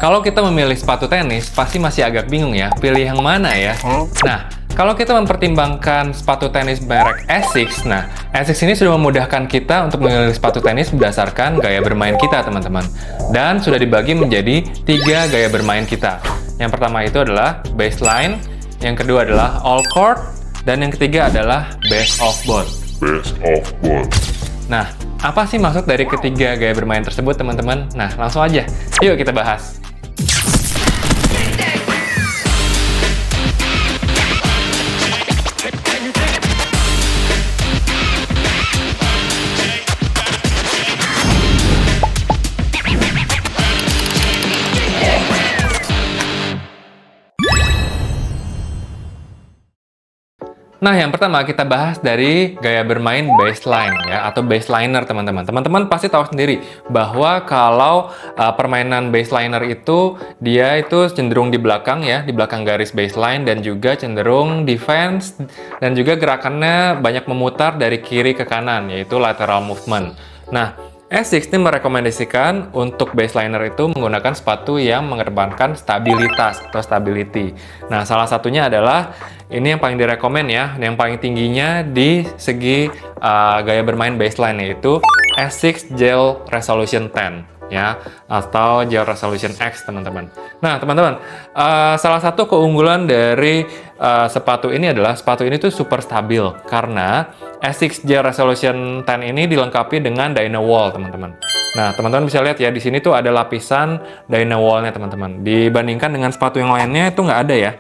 Kalau kita memilih sepatu tenis, pasti masih agak bingung ya, pilih yang mana ya? Nah, kalau kita mempertimbangkan sepatu tenis merek Asics, nah, Asics ini sudah memudahkan kita untuk memilih sepatu tenis berdasarkan gaya bermain kita, teman-teman. Dan sudah dibagi menjadi 3 gaya bermain kita. Yang pertama itu adalah baseline, yang kedua adalah all court, dan yang ketiga adalah best of both. Nah, apa sih maksud dari ketiga gaya bermain tersebut, teman-teman? Nah, langsung aja. Yuk kita bahas. Nah, yang pertama kita bahas dari gaya bermain baseline ya, atau baseliner, teman-teman. Teman-teman pasti tahu sendiri bahwa kalau permainan baseliner itu dia itu cenderung di belakang ya, di belakang garis baseline, dan juga cenderung defense, dan juga gerakannya banyak memutar dari kiri ke kanan, yaitu lateral movement. Nah, Asics ini merekomendasikan untuk baseliner itu menggunakan sepatu yang mengedepankan stabilitas atau stability. Nah, salah satunya adalah ini yang paling direkomend ya, yang paling tingginya di segi gaya bermain baseline, yaitu Asics Gel Resolution 10 ya, atau Gel Resolution X, teman-teman. Nah, teman-teman, salah satu keunggulan dari sepatu ini adalah sepatu ini tuh super stabil karena Asics Gel Resolution 10 ini dilengkapi dengan Dynawall, teman-teman. Nah, teman-teman bisa lihat ya, di sini tuh ada lapisan Dynawall-nya, teman-teman. Dibandingkan dengan sepatu yang lainnya itu nggak ada ya.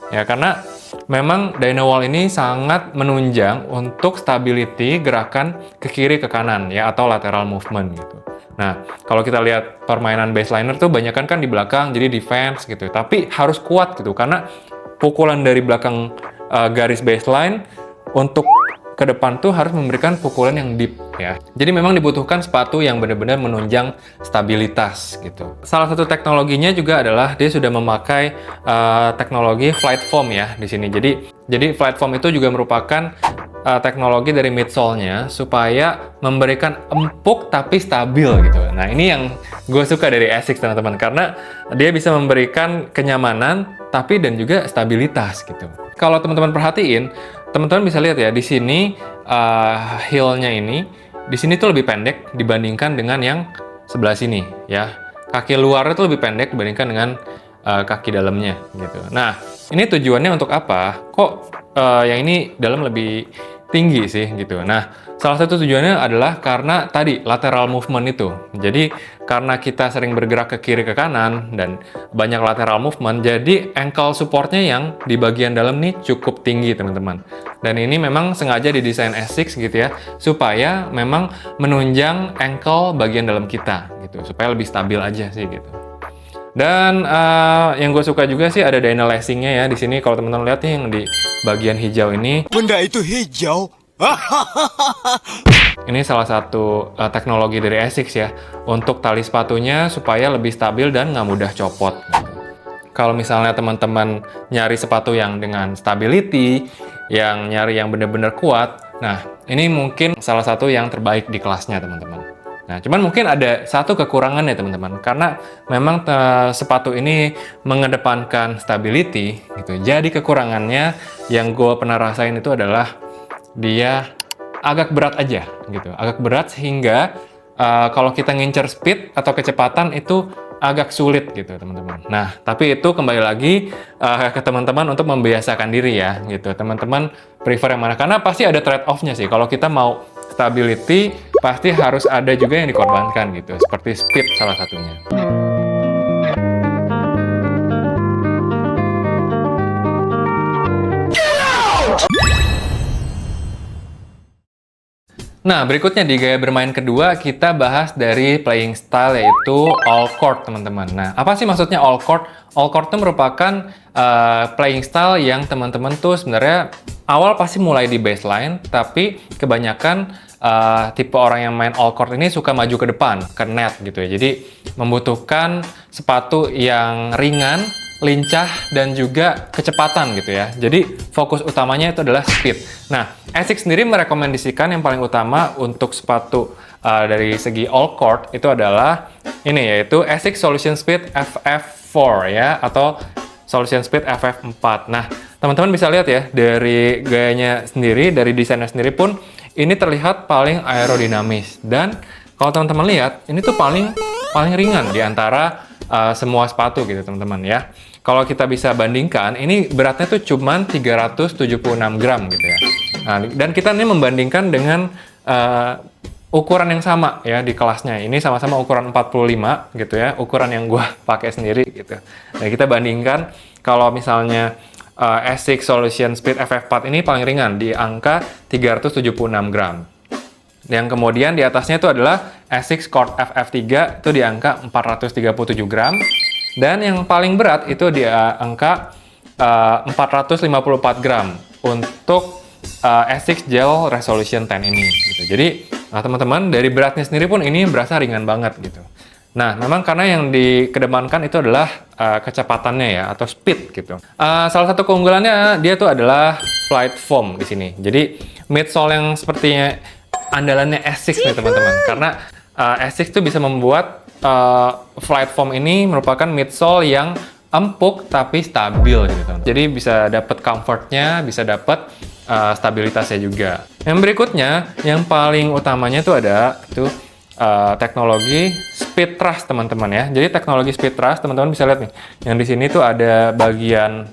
Ya, karena memang Dynawall ini sangat menunjang untuk stability gerakan ke kiri ke kanan ya, atau lateral movement gitu. Nah, kalau kita lihat permainan baseliner tuh banyak kan di belakang, jadi defense gitu. Tapi harus kuat gitu, karena pukulan dari belakang garis baseline untuk ke depan tuh harus memberikan pukulan yang deep ya. Jadi memang dibutuhkan sepatu yang benar-benar menunjang stabilitas gitu. Salah satu teknologinya juga adalah dia sudah memakai teknologi flight foam ya di sini. Jadi flight foam itu juga merupakan teknologi dari midsole-nya supaya memberikan empuk tapi stabil gitu. Nah, ini yang gue suka dari Asics, teman-teman, karena dia bisa memberikan kenyamanan tapi dan juga stabilitas gitu. Kalau teman-teman perhatiin, teman-teman bisa lihat ya di sini heel-nya ini di sini tuh lebih pendek dibandingkan dengan yang sebelah sini ya. Kaki luarnya tuh lebih pendek dibandingkan dengan kaki dalamnya gitu. Nah, ini tujuannya untuk apa? Kok yang ini dalam lebih tinggi sih gitu. Nah, salah satu tujuannya adalah karena tadi lateral movement itu. Jadi karena kita sering bergerak ke kiri ke kanan dan banyak lateral movement, jadi ankle supportnya yang di bagian dalam nih cukup tinggi, teman-teman. Dan ini memang sengaja didesain Asics gitu ya, supaya memang menunjang ankle bagian dalam kita gitu, supaya lebih stabil aja sih gitu. Dan yang gue suka juga sih ada dyno lacing-nya ya di sini. Kalau teman-teman lihat nih yang di bagian hijau ini. Benda itu hijau. Ini salah satu teknologi dari Asics ya, untuk tali sepatunya supaya lebih stabil dan nggak mudah copot. Kalau misalnya teman-teman nyari sepatu yang dengan stability, yang nyari yang benar-benar kuat, nah ini mungkin salah satu yang terbaik di kelasnya, teman-teman. Nah, cuman mungkin ada satu kekurangan ya, teman-teman, karena memang sepatu ini mengedepankan stability gitu. Jadi kekurangannya yang gue pernah rasain itu adalah dia agak berat aja gitu, agak berat sehingga kalau kita ngincer speed atau kecepatan itu agak sulit gitu, teman-teman. Nah, tapi itu kembali lagi ke teman-teman untuk membiasakan diri ya gitu. Teman-teman prefer yang mana? Karena pasti ada trade-off-nya sih. Kalau kita mau stability, pasti harus ada juga yang dikorbankan gitu, seperti speed salah satunya. Nah, berikutnya di gaya bermain kedua, kita bahas dari playing style, yaitu all court, teman-teman. Nah, apa sih maksudnya all court? All court itu merupakan playing style yang teman-teman tuh sebenarnya awal pasti mulai di baseline, tapi kebanyakan tipe orang yang main all court ini suka maju ke depan, ke net gitu ya. Jadi, membutuhkan sepatu yang ringan, lincah, dan juga kecepatan gitu ya. Jadi fokus utamanya itu adalah speed. Nah, Asics sendiri merekomendasikan yang paling utama untuk sepatu dari segi all court itu adalah ini, yaitu ASICS Solution Speed FF4 ya, atau Solution Speed FF4. Nah, teman-teman bisa lihat ya, dari gayanya sendiri, dari desainnya sendiri pun, ini terlihat paling aerodinamis. Dan kalau teman-teman lihat, ini tuh paling ringan di antara semua sepatu gitu teman-teman ya. Kalau kita bisa bandingkan, ini beratnya tuh cuman 376 gram gitu ya. Nah, dan kita ini membandingkan dengan ukuran yang sama ya di kelasnya. Ini sama-sama ukuran 45 gitu ya, ukuran yang gua pakai sendiri gitu. Nah, kita bandingkan kalau misalnya ASICS Solution Speed FF4 ini paling ringan di angka 376 gram. Yang kemudian di atasnya itu adalah ASICS Court FF3 itu di angka 437 gram. Dan yang paling berat itu di angka 454 gram untuk ASICS Gel Resolution 10 ini. Gitu. Jadi, teman-teman, dari beratnya sendiri pun ini berasa ringan banget gitu. Nah, memang karena yang dikedepankan itu adalah kecepatannya ya, atau speed gitu. Salah satu keunggulannya dia tuh adalah flight foam di sini. Jadi, midsole yang sepertinya andalannya ASICS nih teman-teman. Karena ASICS tuh bisa membuat flight foam ini merupakan midsole yang empuk tapi stabil gitu teman-teman. Jadi bisa dapat comfortnya, bisa dapat stabilitasnya juga. Yang berikutnya, yang paling utamanya tuh ada tuh teknologi speed thrust teman-teman ya. Jadi teknologi speed thrust teman-teman bisa lihat nih. Yang di sini tuh ada bagian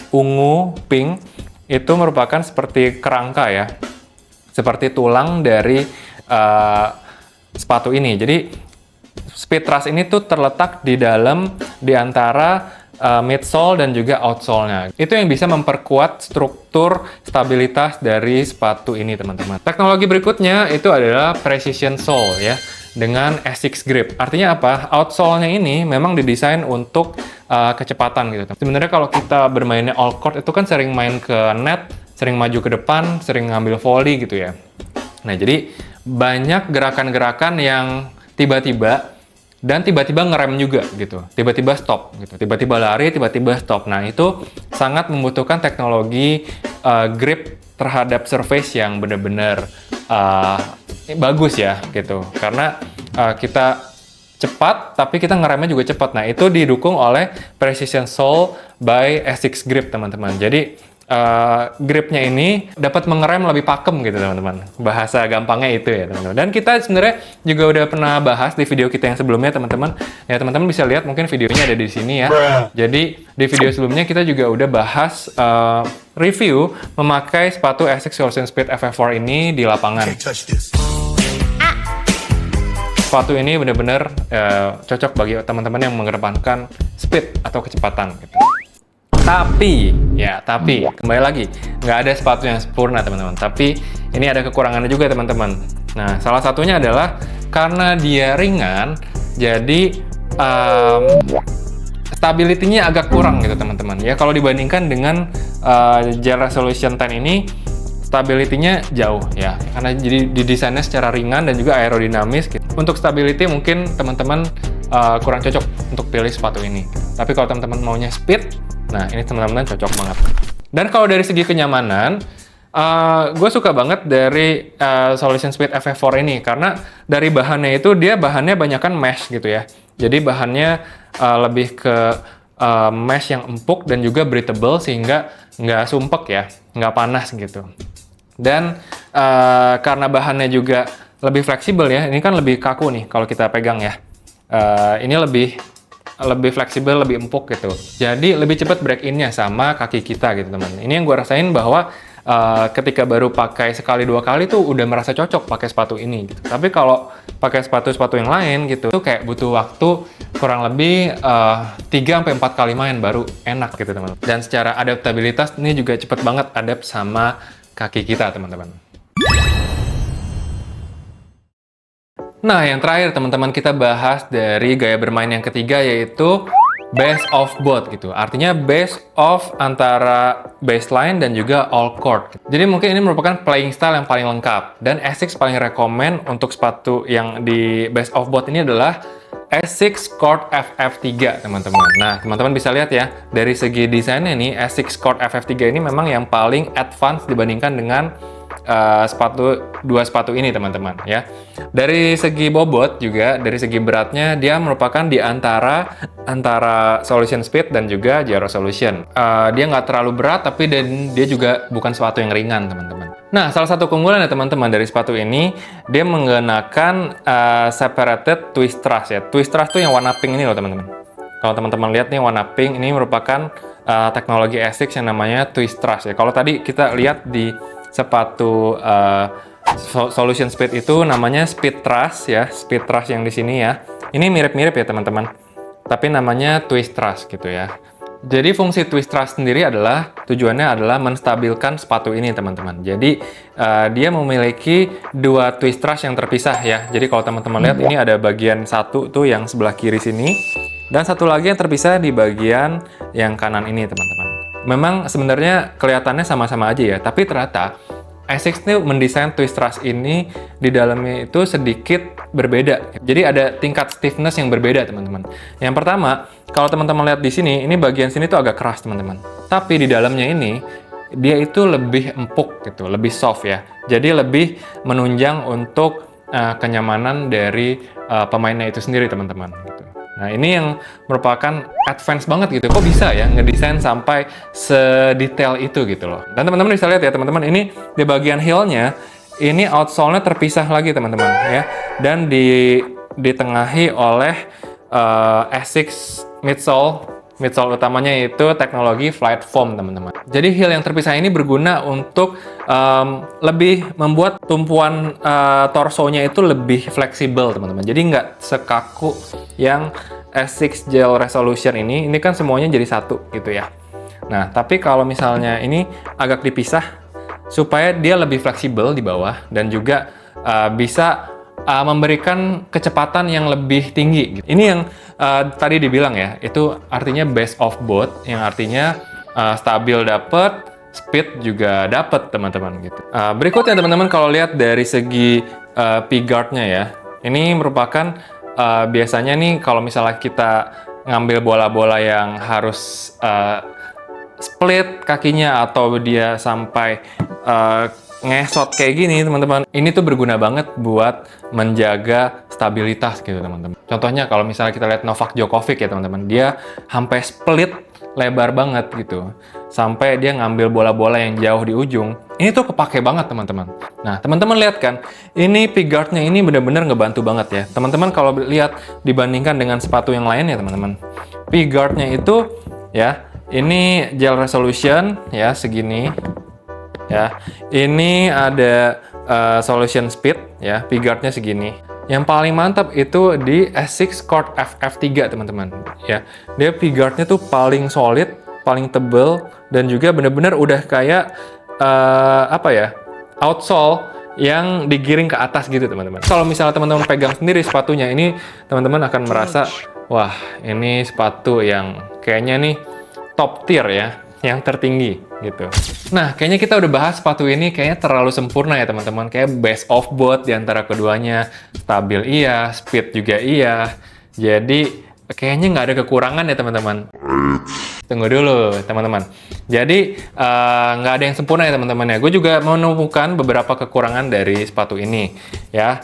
ungu, pink, itu merupakan seperti kerangka ya. Seperti tulang dari sepatu ini. Jadi speed thrust ini tuh terletak di antara midsole dan juga outsole-nya. Itu yang bisa memperkuat struktur stabilitas dari sepatu ini, teman-teman. Teknologi berikutnya itu adalah precision sole ya, dengan ASICS grip. Artinya apa? Outsole-nya ini memang didesain untuk kecepatan gitu. Sebenarnya kalau kita bermainnya all court itu kan sering main ke net, sering maju ke depan, sering ngambil volley gitu ya. Nah, jadi banyak gerakan-gerakan yang tiba-tiba ngerem juga gitu, tiba-tiba stop gitu, tiba-tiba lari, tiba-tiba stop. Nah, itu sangat membutuhkan teknologi grip terhadap surface yang benar-benar bagus ya gitu, karena kita cepat tapi kita ngeremnya juga cepat. Nah, itu didukung oleh Precision Sole by ASICS Grip teman-teman. Jadi gripnya ini dapat mengerem lebih pakem gitu teman-teman. Bahasa gampangnya itu ya teman-teman. Dan kita sebenarnya juga udah pernah bahas di video kita yang sebelumnya teman-teman. Ya teman-teman bisa lihat mungkin videonya ada di sini ya. Jadi di video sebelumnya kita juga udah bahas review memakai sepatu ASICS Solution Speed FF4 ini di lapangan. Sepatu ini benar-benar cocok bagi teman-teman yang mengedepankan speed atau kecepatan gitu. Tapi kembali lagi, nggak ada sepatu yang sempurna teman-teman. Tapi ini ada kekurangannya juga teman-teman. Nah, salah satunya adalah karena dia ringan, jadi stability-nya agak kurang gitu teman-teman. Ya kalau dibandingkan dengan Gel Resolution 10 ini, stability-nya jauh ya. Karena jadi didesainnya secara ringan dan juga aerodinamis gitu. Untuk stability mungkin teman-teman kurang cocok untuk pilih sepatu ini. Tapi kalau teman-teman maunya speed, nah ini teman-teman cocok banget. Dan kalau dari segi kenyamanan, gue suka banget dari Solution Speed FF4 ini. Karena dari bahannya itu, dia bahannya banyakan mesh gitu ya. Jadi bahannya lebih ke mesh yang empuk dan juga breathable, sehingga nggak sumpek ya, nggak panas gitu. Dan karena bahannya juga lebih fleksibel ya, ini kan lebih kaku nih kalau kita pegang ya. Ini lebih fleksibel, lebih empuk gitu. Jadi lebih cepat break-in-nya sama kaki kita gitu teman. Ini yang gue rasain bahwa ketika baru pakai sekali dua kali tuh udah merasa cocok pakai sepatu ini gitu. Tapi kalau pakai sepatu-sepatu yang lain gitu tuh kayak butuh waktu kurang lebih 3-4 kali main baru enak gitu teman. Dan secara adaptabilitas ini juga cepet banget adapt sama kaki kita teman-teman. Nah, yang terakhir teman-teman kita bahas dari gaya bermain yang ketiga, yaitu best of both gitu. Artinya best of antara baseline dan juga all court. Jadi mungkin ini merupakan playing style yang paling lengkap. Dan ASICS paling rekomen untuk sepatu yang di best of both ini adalah ASICS Court FF3 teman-teman. Nah, teman-teman bisa lihat ya, dari segi desainnya nih, ASICS Court FF3 ini memang yang paling advance dibandingkan dengan dua sepatu ini teman-teman ya. Dari segi bobot juga, dari segi beratnya dia merupakan di antara Solution Speed dan juga Gel Resolution. Dia nggak terlalu berat tapi dia juga bukan sepatu yang ringan teman-teman. Nah, salah satu keunggulan ya teman-teman dari sepatu ini, dia menggunakan separated twist truss ya. Twist truss tuh yang warna pink ini loh teman-teman. Kalau teman-teman lihat nih warna pink, ini merupakan teknologi ASICS yang namanya twist truss ya. Kalau tadi kita lihat di sepatu Solution Speed itu namanya speed truss ya, speed truss yang di sini ya. Ini mirip-mirip ya teman-teman, tapi namanya twist truss gitu ya. Jadi fungsi twist truss sendiri tujuannya adalah menstabilkan sepatu ini teman-teman. Jadi dia memiliki dua twist truss yang terpisah ya. Jadi kalau teman-teman lihat ini ada bagian satu tuh yang sebelah kiri sini, dan satu lagi yang terpisah di bagian yang kanan ini teman-teman. Memang sebenarnya kelihatannya sama-sama aja ya, tapi ternyata ASICS ini mendesain twist truss ini di dalamnya itu sedikit berbeda. Jadi ada tingkat stiffness yang berbeda, teman-teman. Yang pertama, kalau teman-teman lihat di sini, ini bagian sini tuh agak keras, teman-teman. Tapi di dalamnya ini, dia itu lebih empuk gitu, lebih soft ya. Jadi lebih menunjang untuk kenyamanan dari pemainnya itu sendiri, teman-teman. Gitu. Nah, ini yang merupakan advance banget gitu. Kok bisa ya ngedesain sampai sedetail itu gitu loh. Dan teman-teman bisa lihat ya teman-teman, ini di bagian heel-nya, ini outsole-nya terpisah lagi teman-teman ya. Dan ditengahi oleh ASICS midsole utamanya itu teknologi Flight Foam teman-teman. Jadi heel yang terpisah ini berguna untuk lebih membuat tumpuan torsonya itu lebih fleksibel teman-teman. Jadi nggak sekaku yang ASICS Gel Resolution ini kan semuanya jadi satu gitu ya. Nah tapi kalau misalnya ini agak dipisah supaya dia lebih fleksibel di bawah dan juga bisa memberikan kecepatan yang lebih tinggi. Ini yang tadi dibilang ya, itu artinya best of both, yang artinya stabil dapet, speed juga dapet teman-teman gitu. Berikutnya teman-teman kalau lihat dari segi P-guard-nya ya, ini merupakan biasanya nih kalau misalnya kita ngambil bola-bola yang harus split kakinya atau dia sampai ngesot kayak gini teman-teman, ini tuh berguna banget buat menjaga stabilitas gitu teman-teman. Contohnya kalau misalnya kita lihat Novak Djokovic ya teman-teman, dia sampai split lebar banget gitu, sampai dia ngambil bola-bola yang jauh di ujung. Ini tuh kepake banget teman-teman. Nah teman-teman lihat kan, ini P-guard-nya ini benar-benar ngebantu banget ya teman-teman. Kalau lihat dibandingkan dengan sepatu yang lain ya teman-teman, P-guard-nya itu ya, ini Gel Resolution ya segini. Ya, ini ada Solution Speed ya, P-guard-nya segini. Yang paling mantap itu di ASICS Court FF3 teman-teman. Ya, dia P-guard-nya tuh paling solid, paling tebel, dan juga bener-bener udah kayak outsole yang digiring ke atas gitu teman-teman. Kalau misalnya teman-teman pegang sendiri sepatunya ini, teman-teman akan merasa, wah ini sepatu yang kayaknya nih top tier ya, yang tertinggi gitu. Nah, kayaknya kita udah bahas sepatu ini kayaknya terlalu sempurna ya teman-teman. Kayak best of both di antara keduanya. Stabil iya, speed juga iya. Jadi kayaknya nggak ada kekurangan ya teman-teman. Tunggu dulu teman-teman. Jadi nggak ada yang sempurna ya teman-teman ya. Gue juga menemukan beberapa kekurangan dari sepatu ini ya.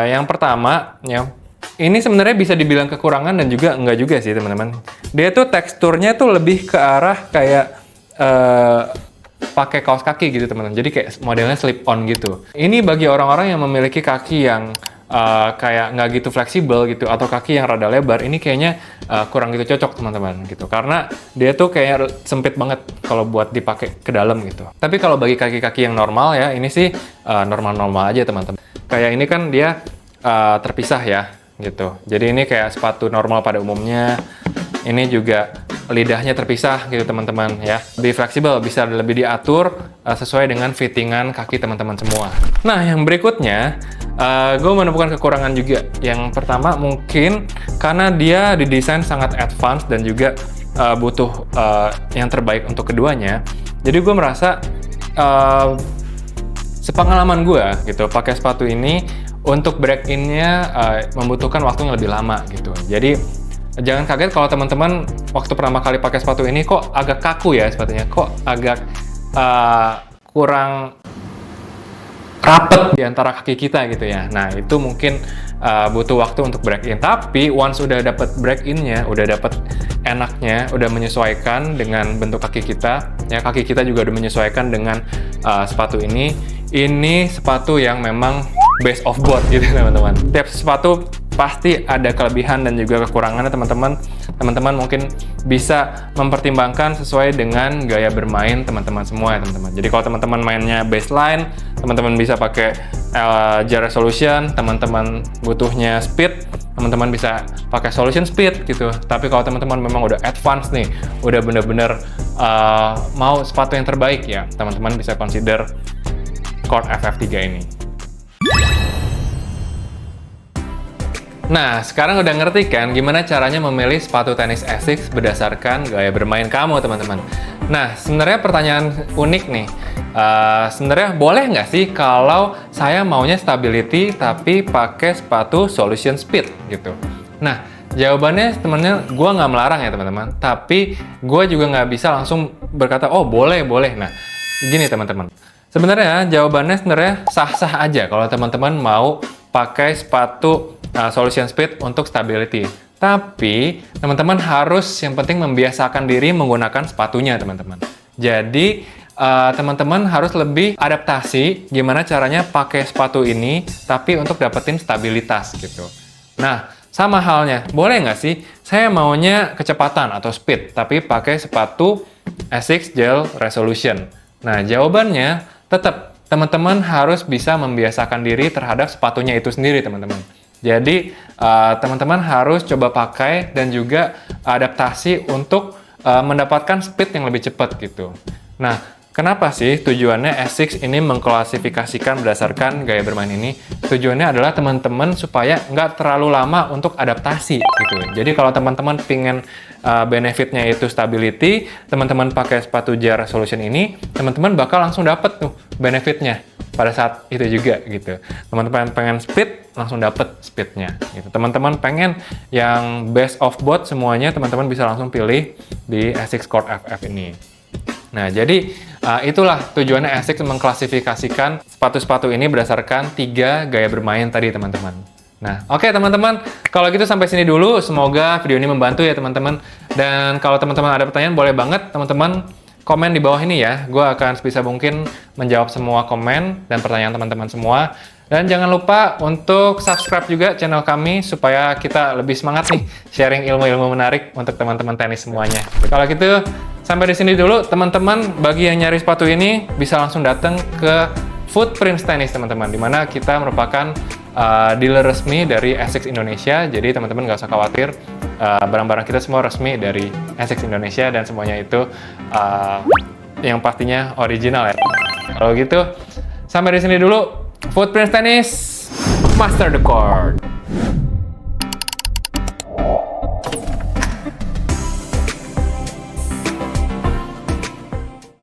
Yang pertama ya, ini sebenarnya bisa dibilang kekurangan dan juga enggak juga sih teman-teman. Dia tuh teksturnya tuh lebih ke arah kayak pakai kaos kaki gitu teman-teman. Jadi kayak modelnya slip on gitu. Ini bagi orang-orang yang memiliki kaki yang kayak nggak gitu fleksibel gitu, atau kaki yang rada lebar, ini kayaknya kurang gitu cocok teman-teman gitu. Karena dia tuh kayak sempit banget kalau buat dipakai ke dalam gitu. Tapi kalau bagi kaki-kaki yang normal ya, ini sih normal-normal aja teman-teman. Kayak ini kan dia terpisah ya gitu. Jadi ini kayak sepatu normal pada umumnya. Ini juga lidahnya terpisah gitu teman-teman ya. Lebih fleksibel, bisa lebih diatur sesuai dengan fittingan kaki teman-teman semua. Nah yang berikutnya, gue menemukan kekurangan juga. Yang pertama mungkin karena dia didesain sangat advance dan juga butuh yang terbaik untuk keduanya. Jadi gue merasa sepengalaman gue gitu pakai sepatu ini, untuk break-in-nya membutuhkan waktu yang lebih lama gitu. Jadi jangan kaget kalau teman-teman waktu pertama kali pakai sepatu ini kok agak kaku ya sepatunya, kok agak kurang rapet di antara kaki kita gitu ya. Nah, itu mungkin butuh waktu untuk break in. Tapi once udah dapet break in-nya, udah dapet enaknya, udah menyesuaikan dengan bentuk kaki kita, ya kaki kita juga udah menyesuaikan dengan sepatu ini. Ini sepatu yang memang best of both gitu teman-teman. Tiap sepatu pasti ada kelebihan dan juga kekurangannya teman-teman. Teman-teman mungkin bisa mempertimbangkan sesuai dengan gaya bermain teman-teman semua ya teman-teman. Jadi kalau teman-teman mainnya baseline, teman-teman bisa pakai J Resolution. Teman-teman butuhnya speed, teman-teman bisa pakai Solution Speed gitu. Tapi kalau teman-teman memang udah advance nih, udah bener-bener mau sepatu yang terbaik ya, teman-teman bisa consider Court FF3 ini. Nah, sekarang udah ngerti kan gimana caranya memilih sepatu tenis Asics berdasarkan gaya bermain kamu, teman-teman. Nah, sebenarnya pertanyaan unik nih. Sebenarnya boleh nggak sih kalau saya maunya stability tapi pakai sepatu Solution Speed gitu? Nah, jawabannya sebenarnya gue nggak melarang ya teman-teman. Tapi gue juga nggak bisa langsung berkata, oh boleh, boleh. Nah, gini teman-teman. Sebenarnya jawabannya sebenarnya sah-sah aja kalau teman-teman mau pakai sepatu Solution Speed untuk stability. Tapi teman-teman harus yang penting membiasakan diri menggunakan sepatunya teman-teman. Jadi teman-teman harus lebih adaptasi gimana caranya pakai sepatu ini tapi untuk dapetin stabilitas gitu. Nah, sama halnya, boleh nggak sih saya maunya kecepatan atau speed tapi pakai sepatu Asics Gel Resolution? Nah, jawabannya tetap teman-teman harus bisa membiasakan diri terhadap sepatunya itu sendiri teman-teman. Jadi teman-teman harus coba pakai dan juga adaptasi untuk mendapatkan speed yang lebih cepat gitu. Nah, kenapa sih tujuannya Asics ini mengklasifikasikan berdasarkan gaya bermain ini? Tujuannya adalah teman-teman supaya nggak terlalu lama untuk adaptasi gitu. Jadi kalau teman-teman pingin benefitnya itu stability, teman-teman pakai sepatu J Resolution ini, teman-teman bakal langsung dapet tuh benefitnya pada saat itu juga gitu. Teman-teman pengen speed, langsung dapet speednya gitu. Teman-teman pengen yang best of both semuanya, teman-teman bisa langsung pilih di Asics Court FF ini. Nah, jadi itulah tujuannya Asics mengklasifikasikan sepatu-sepatu ini berdasarkan 3 gaya bermain tadi, teman-teman. Nah, oke teman-teman, kalau gitu sampai sini dulu. Semoga video ini membantu ya teman-teman. Dan kalau teman-teman ada pertanyaan, boleh banget teman-teman komen di bawah ini ya. Gue akan sebisa mungkin menjawab semua komen dan pertanyaan teman-teman semua. Dan jangan lupa untuk subscribe juga channel kami supaya kita lebih semangat nih sharing ilmu-ilmu menarik untuk teman-teman tenis semuanya. Kalau gitu, sampai di sini dulu teman-teman. Bagi yang nyari sepatu ini bisa langsung datang ke Footprints Tennis teman-teman, dimana kita merupakan dealer resmi dari Asics Indonesia. Jadi teman-teman nggak usah khawatir, barang-barang kita semua resmi dari Asics Indonesia dan semuanya itu yang pastinya original ya. Kalau gitu, sampai di sini dulu. Footprints Tennis, master the court.